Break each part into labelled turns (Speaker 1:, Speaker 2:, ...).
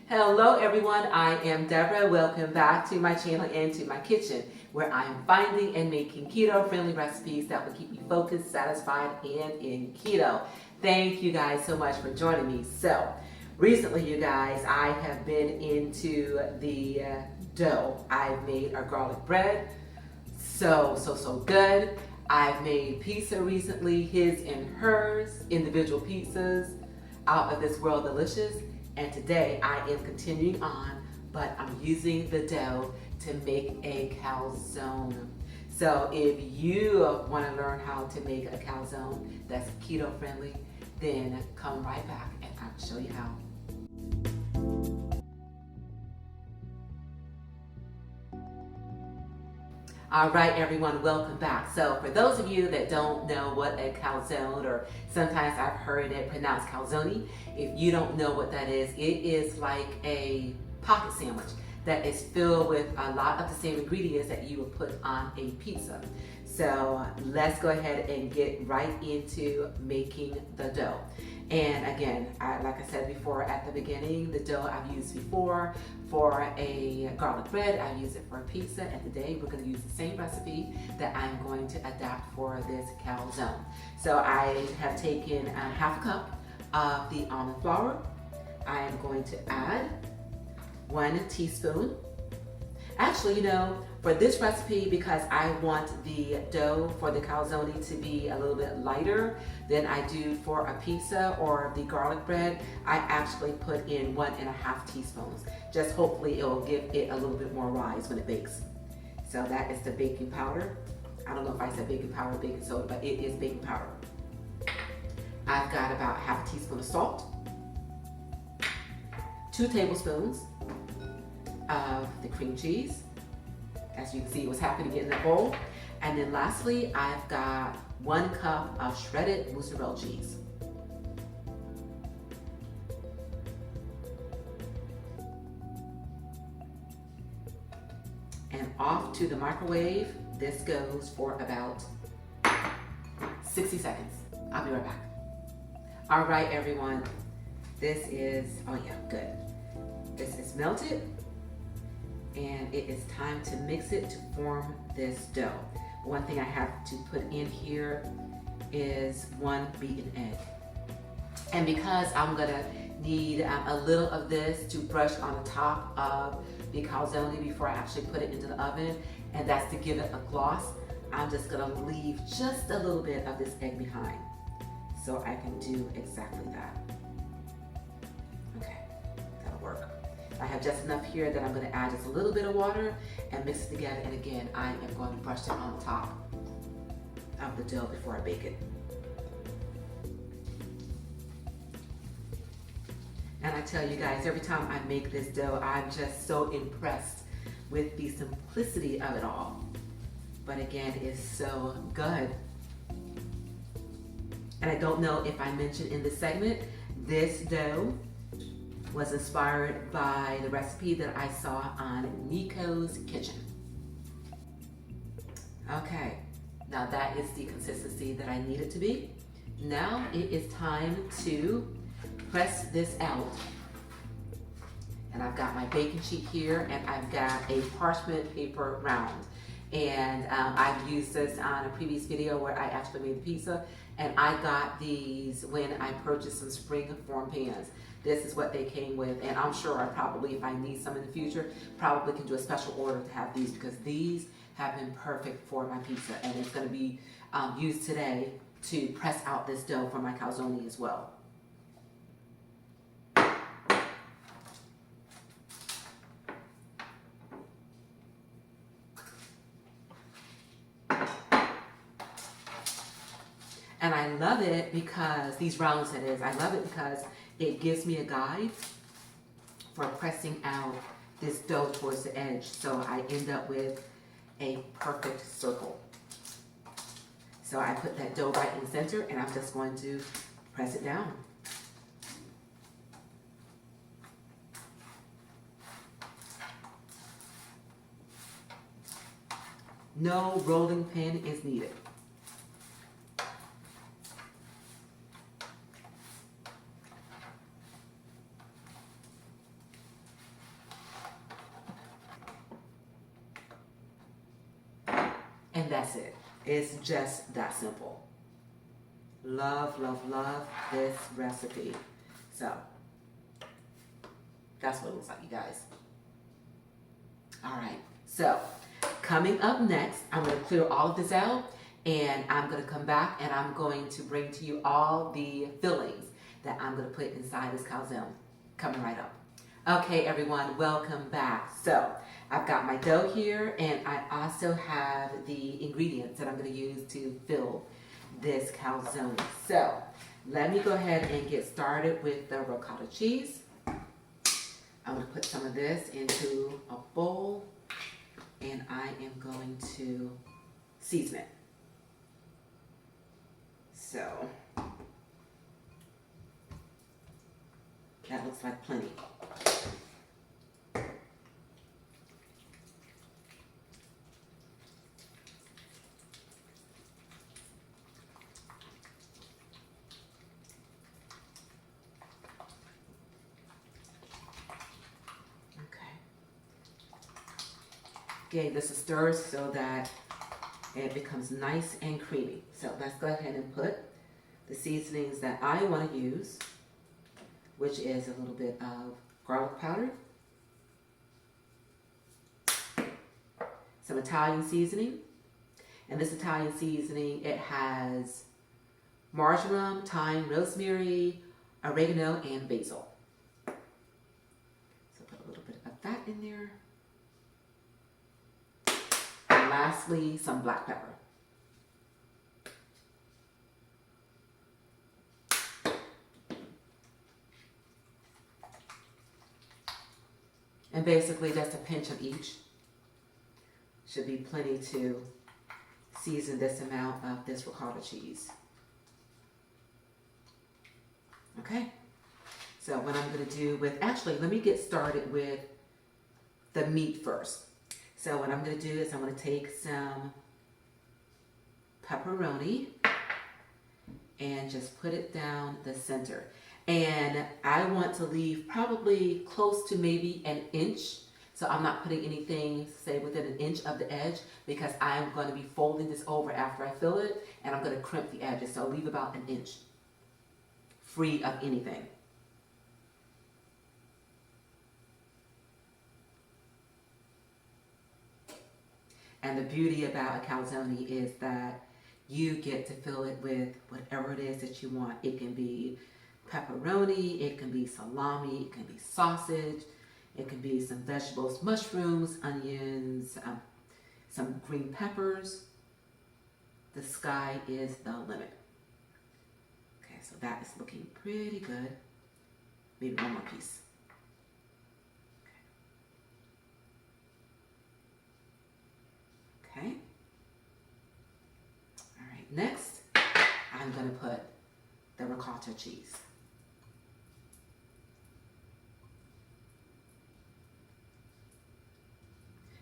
Speaker 1: Hello everyone, I am Deborah. Welcome back to my channel and to my kitchen, where I am finding and making keto-friendly recipes that will keep you focused, satisfied, and in keto. Thank you guys so much for joining me. So, recently you guys, I have been into the dough. I've made a garlic bread, so good. I've made pizza recently, his and hers, individual pizzas, out of this world delicious. And today I am continuing on, but I'm using the dough to make a calzone. So if you want to learn how to make a calzone that's keto friendly, then come right back and I'll show you how. All right, everyone, welcome back. So for those of you that don't know what a calzone, or sometimes I've heard it pronounced calzone, if you don't know what that is, it is like a pocket sandwich that is filled with a lot of the same ingredients that you would put on a pizza. So let's go ahead and get right into making the dough. And again, like I said before at the beginning, the dough I've used before for a garlic bread, I use it for a pizza, and today we're going to use the same recipe that I'm going to adapt for this calzone. So I have taken half a cup of the almond flour. I am going to add 1 teaspoon. Actually, you know, for this recipe, because I want the dough for the calzone to be a little bit lighter than I do for a pizza or the garlic bread, I actually put in 1.5 teaspoons. Just hopefully it will give it a little bit more rise when it bakes. So that is the baking powder. I don't know if I said baking powder or baking soda, but it is baking powder. I've got about half a teaspoon of salt, 2 tablespoons of the cream cheese. As you can see, what's happening in the bowl. And then lastly, I've got 1 cup of shredded mozzarella cheese. And off to the microwave. This goes for about 60 seconds. I'll be right back. All right, everyone. This is, oh yeah, good. This is melted. And it is time to mix it to form this dough. One thing I have to put in here is 1 beaten egg. And because I'm gonna need a little of this to brush on the top of the calzone before I actually put it into the oven, and that's to give it a gloss, I'm just gonna leave just a little bit of this egg behind. So I can do exactly that. Okay, that'll work. I have just enough here that I'm going to add just a little bit of water and mix it together. And again, I am going to brush it on top of the dough before I bake it. And I tell you guys, every time I make this dough, I'm just so impressed with the simplicity of it all. But again, it's so good. And I don't know if I mentioned in this segment, this dough was inspired by the recipe that I saw on Nico's Kitchen. Okay, now that is the consistency that I need it to be. Now it is time to press this out. And I've got my baking sheet here, and I've got a parchment paper round. And I've used this on a previous video where I actually made the pizza, and I got these when I purchased some spring form pans. This is what they came with, and I'm sure I probably, if I need some in the future, probably can do a special order to have these, because these have been perfect for my pizza, and it's going to be used today to press out this dough for my calzone as well. And I love it because, these rounds that is, I love it because it gives me a guide for pressing out this dough towards the edge. So I end up with a perfect circle. So I put that dough right in the center, and I'm just going to press it down. No rolling pin is needed. And that's it. It's just that simple. Love, love, love this recipe. So that's what it looks like, you guys. All right, so coming up next, I'm going to clear all of this out, and I'm going to come back and I'm going to bring to you all the fillings that I'm going to put inside this calzone. Coming right up. Okay, everyone, welcome back. So I've got my dough here, and I also have the ingredients that I'm going to use to fill this calzone. So let me go ahead and get started with the ricotta cheese. I'm going to put some of this into a bowl, and I am going to season it. So that looks like plenty. Gave this a stir so that it becomes nice and creamy. So let's go ahead and put the seasonings that I want to use, which is a little bit of garlic powder, some Italian seasoning, and this Italian seasoning, it has marjoram, thyme, rosemary, oregano, and basil. So put a little bit of that in there. And lastly, some black pepper. And basically just a pinch of each. Should be plenty to season this amount of this ricotta cheese. Okay, so what I'm going to do with, actually let me get started with the meat first. So what I'm going to do is I'm going to take some pepperoni and just put it down the center. And I want to leave probably close to maybe an inch. So I'm not putting anything, say, within an inch of the edge, because I'm going to be folding this over after I fill it, and I'm going to crimp the edges. So I'll leave about an inch free of anything. And the beauty about a calzone is that you get to fill it with whatever it is that you want. It can be pepperoni, it can be salami, it can be sausage, it can be some vegetables, mushrooms, onions, some green peppers. The sky is the limit. Okay, so that is looking pretty good. Maybe one more piece. Okay. All right, next, I'm going to put the ricotta cheese.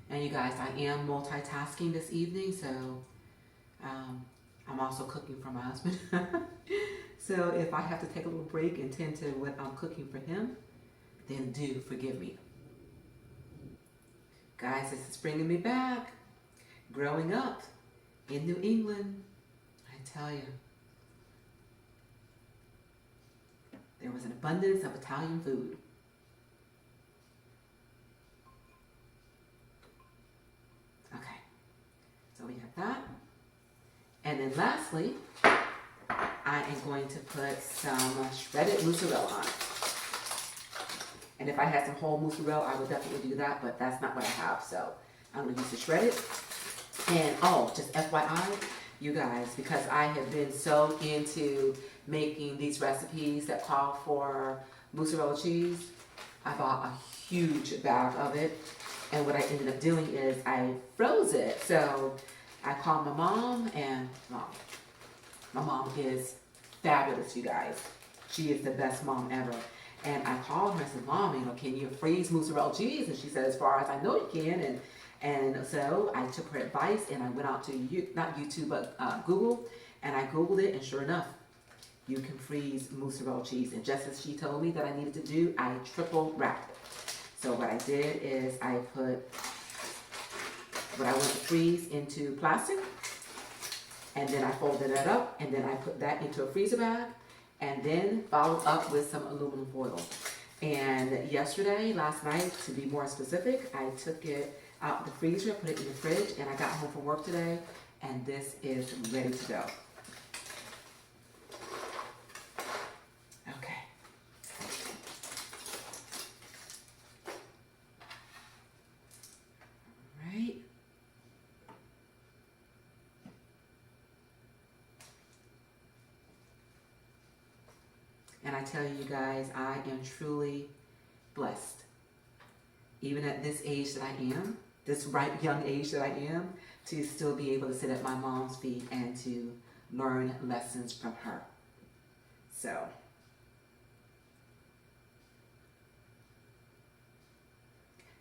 Speaker 1: And you guys, I am multitasking this evening, so I'm also cooking for my husband. So if I have to take a little break and tend to what I'm cooking for him, then do forgive me. Guys, this is bringing me back. Growing up in New England, I tell you, there was an abundance of Italian food. Okay, so we have that. And then lastly, I am going to put some shredded mozzarella on it. And if I had some whole mozzarella, I would definitely do that, but that's not what I have. So I'm going to use the shredded. And oh, just FYI, you guys, because I have been so into making these recipes that call for mozzarella cheese, I bought a huge bag of it. And what I ended up doing is I froze it. So I called my mom, and my mom is fabulous, you guys. She is the best mom ever. And I called her and said, Mom, can you freeze mozzarella cheese? And she said, as far as I know you can. And so I took her advice, and I went out to, not YouTube, but Google, and I Googled it, and sure enough, you can freeze mozzarella cheese. And just as she told me that I needed to do, I triple wrapped it. So what I did is I put what I want to freeze into plastic, And then I folded that up, and then I put that into a freezer bag, and then followed up with some aluminum foil. And yesterday, last night, to be more specific, I took it out the freezer, put it in the fridge, and I got home from work today, and this is ready to go. Okay. All right. And I tell you guys, I am truly blessed. Even at this age that I am, this ripe young age that I am, to still be able to sit at my mom's feet and to learn lessons from her. So,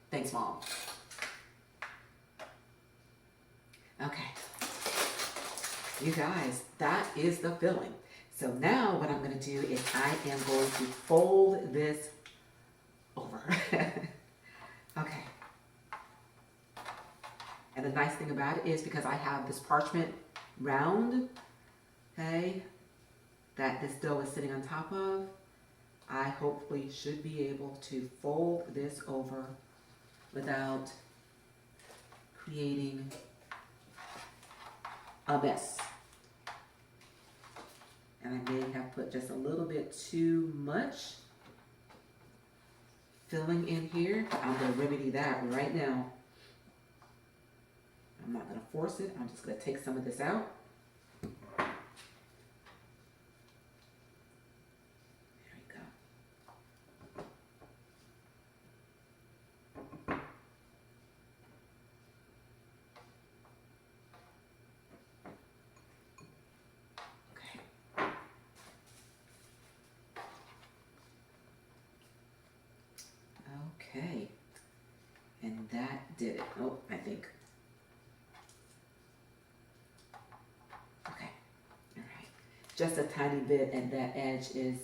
Speaker 1: thanks, Mom. Okay. You guys, that is the filling. So now what I'm going to do is I am going to fold this over. Okay. And the nice thing about it is because I have this parchment round, okay, that this dough is sitting on top of, I hopefully should be able to fold this over without creating a mess. And I may have put just a little bit too much filling in here. I'm going to remedy that right now. I'm not going to force it. I'm just going to take some of this out. There we go. Okay, and that did it. Oh, I think. Okay, all right. Just a tiny bit, and that edge is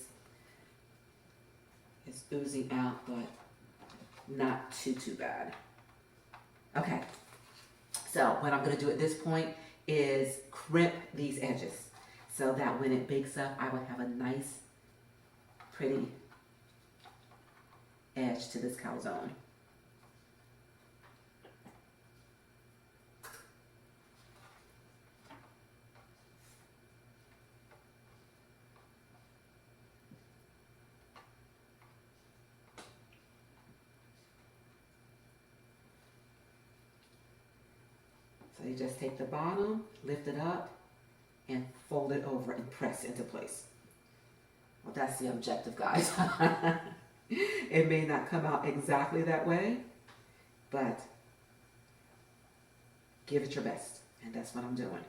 Speaker 1: oozing out, but not too bad. Okay, so what I'm going to do at this point is crimp these edges so that when it bakes up, I will have a nice, pretty edge to this calzone. So you just take the bottom, lift it up, and fold it over and press into place. Well, that's the objective, guys. It may not come out exactly that way, but give it your best. And that's what I'm doing.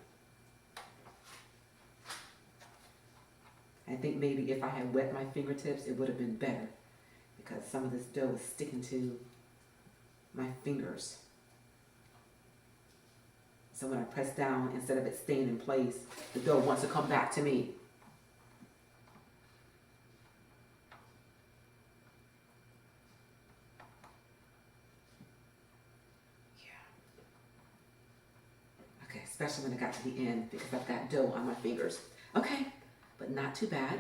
Speaker 1: I think maybe if I had wet my fingertips, it would have been better because some of this dough is sticking to my fingers. So when I press down, instead of it staying in place, the dough wants to come back to me. Especially when I got to the end because I've got dough on my fingers. Okay, but not too bad.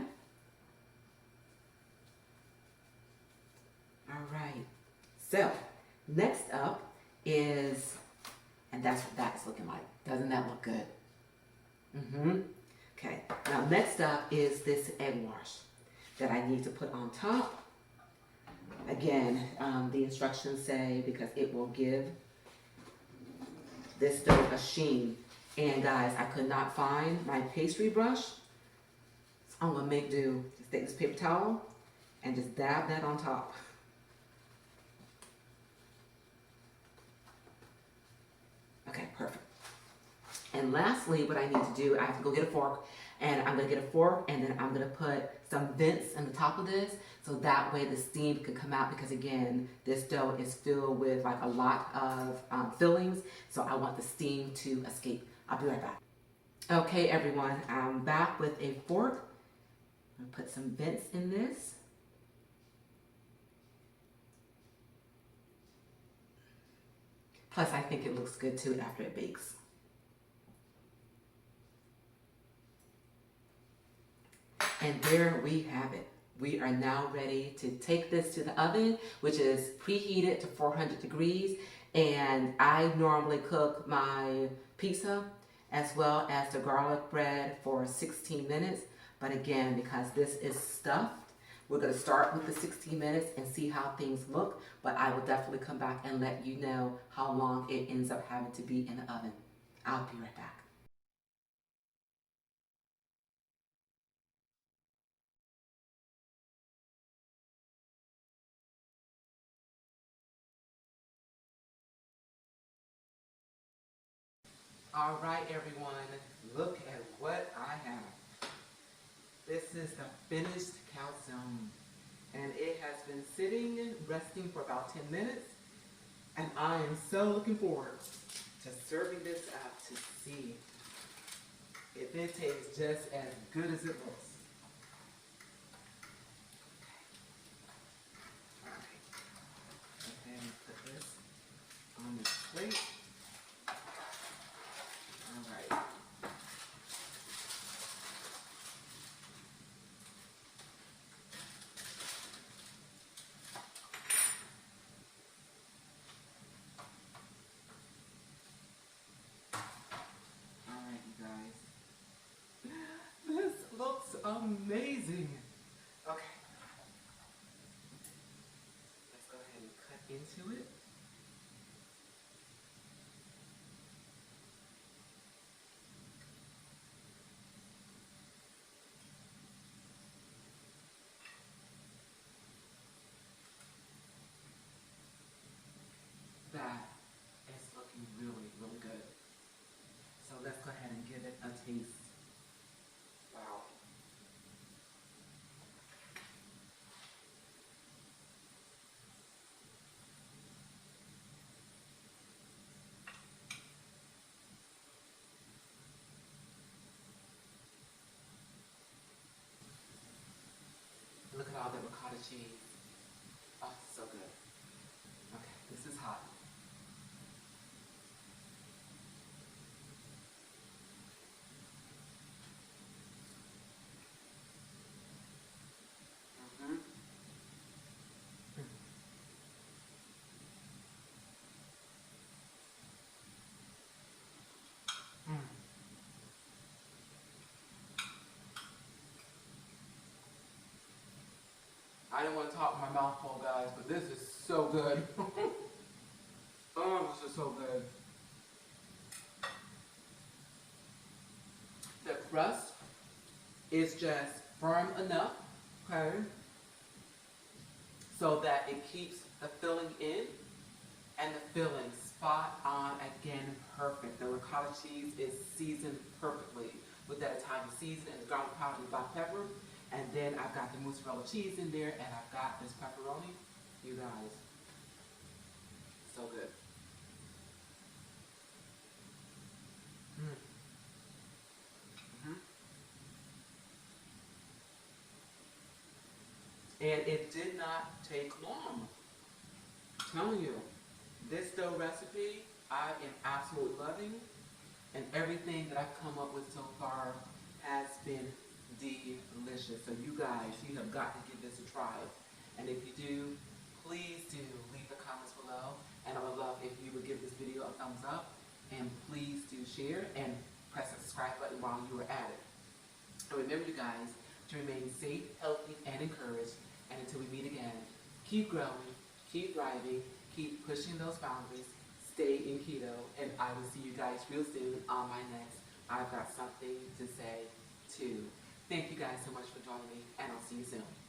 Speaker 1: All right, so next up is, and that's what that's looking like. Doesn't that look good? Okay, now next up is this egg wash that I need to put on top. Again, the instructions say because it will give this dough a sheen. And guys, I could not find my pastry brush. So I'm gonna make do. Just take this paper towel and just dab that on top. Okay, perfect. And lastly, what I need to do, I have to go get a fork, and I'm gonna get a fork, and then I'm gonna put some vents in the top of this, so that way the steam can come out, because again, this dough is filled with like a lot of fillings, so I want the steam to escape. I'll be right back. Okay, everyone, I'm back with a fork. I'm gonna put some vents in this. Plus, I think it looks good too after it bakes. And there we have it. We are now ready to take this to the oven, which is preheated to 400 degrees. And I normally cook my pizza as well as the garlic bread for 16 minutes. But again, because this is stuffed, we're going to start with the 16 minutes and see how things look. But I will definitely come back and let you know how long it ends up having to be in the oven. I'll be right back. All right, everyone, look at what I have. This is the finished calzone, and it has been sitting, resting for about 10 minutes, and I am so looking forward to serving this up to see if it tastes just as good as it looks. All right, go ahead and put this on the plate. All right. All right, you guys. This looks amazing. Okay. Let's go ahead and cut into it. That is looking really, really good. So let's go ahead and give it a taste. Wow. Look at all the ricotta cheese. Oh, so good. Okay, this is hot. Mm-hmm. Mm. I didn't want to talk my mouth full, guys, but this is so good. Oh, this is so good. The crust is just firm enough, okay, so that it keeps the filling in, and the filling spot on, again, perfect. The ricotta cheese is seasoned perfectly with that Italian seasoning and the garlic powder and black pepper. And then I've got the mozzarella cheese in there, and I've got this pepperoni. You guys, so good. Mm. Hmm. And it did not take long. I'm telling you, this dough recipe I am absolutely loving, and everything that I've come up with so far has been delicious. So you guys, you have got to give this a try. And if you do, please do leave the comments below. And I would love if you would give this video a thumbs up. And please do share and press the subscribe button while you are at it. And remember, you guys, to remain safe, healthy, and encouraged. And until we meet again, keep growing, keep thriving, keep pushing those boundaries, stay in keto, and I will see you guys real soon on my next I've Got Something to Say too. Thank you guys so much for joining me, and I'll see you soon.